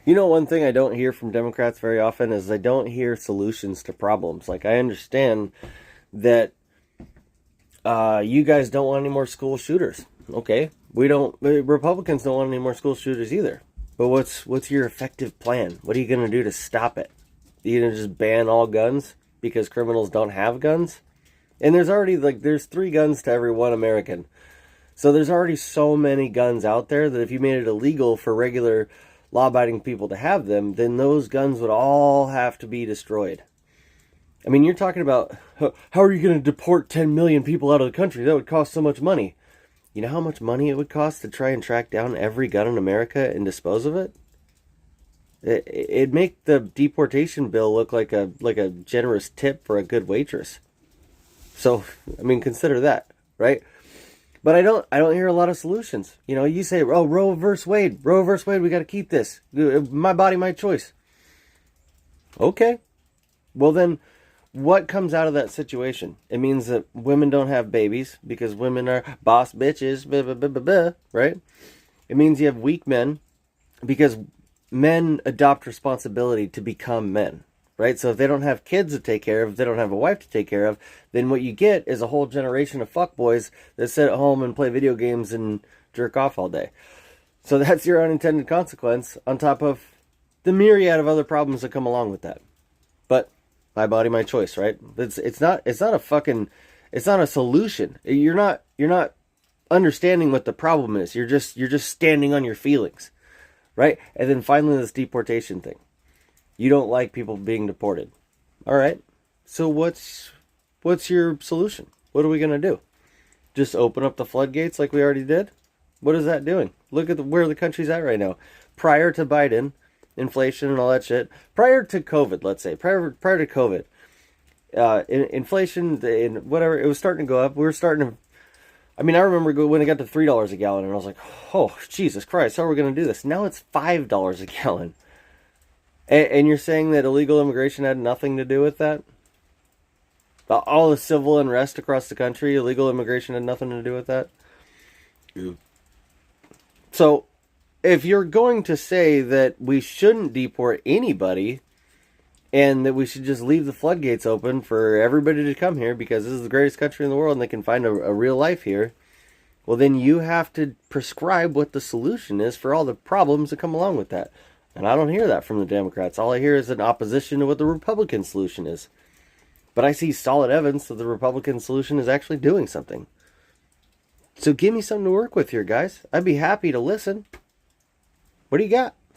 You know, one thing I don't hear from Democrats very often is I don't hear solutions to problems. Like, I understand that you guys don't want any more school shooters. Okay, we don't. Republicans don't want any more school shooters either. But what's your effective plan? What are you gonna do to stop it? Are you gonna just ban all guns because criminals don't have guns? And there's already there's 3 guns to every 1 American. So there's already so many guns out there that if you made it illegal for regular law-abiding people to have them, then those guns would all have to be destroyed. I mean, you're talking about how are you going to deport 10 million people out of the country? That would cost so much money. You know how much money it would cost to try and track down every gun in America and dispose of it? It'd make the deportation bill look like a generous tip for a good waitress. So, I mean, consider that, right? But I don't hear a lot of solutions. You know, you say, "Oh, Roe versus Wade, we got to keep this. My body, my choice." Okay. Well, then what comes out of that situation? It means that women don't have babies because women are boss bitches, blah, blah, blah, blah, blah, right? It means you have weak men because men adopt responsibility to become men, right? So if they don't have kids to take care of, if they don't have a wife to take care of, then what you get is a whole generation of fuckboys that sit at home and play video games and jerk off all day. So that's your unintended consequence on top of the myriad of other problems that come along with that. But my body, my choice, right? It's not a solution. You're not understanding what the problem is. You're just standing on your feelings, right? And then finally this deportation thing. You don't like people being deported. All right. So what's your solution? What are we going to do? Just open up the floodgates like we already did? What is that doing? Look at where the country's at right now. Prior to Biden, inflation and all that shit. Prior to COVID, let's say. Prior to COVID. Inflation and whatever, it was starting to go up. We were starting to... I mean, I remember when it got to $3 a gallon and I was like, oh, Jesus Christ, how are we going to do this? Now it's $5 a gallon. And you're saying that illegal immigration had nothing to do with that? All the civil unrest across the country, illegal immigration had nothing to do with that? Yeah. So, if you're going to say that we shouldn't deport anybody, and that we should just leave the floodgates open for everybody to come here because this is the greatest country in the world and they can find a real life here, well then you have to prescribe what the solution is for all the problems that come along with that. And I don't hear that from the Democrats. All I hear is an opposition to what the Republican solution is. But I see solid evidence that the Republican solution is actually doing something. So give me something to work with here, guys. I'd be happy to listen. What do you got?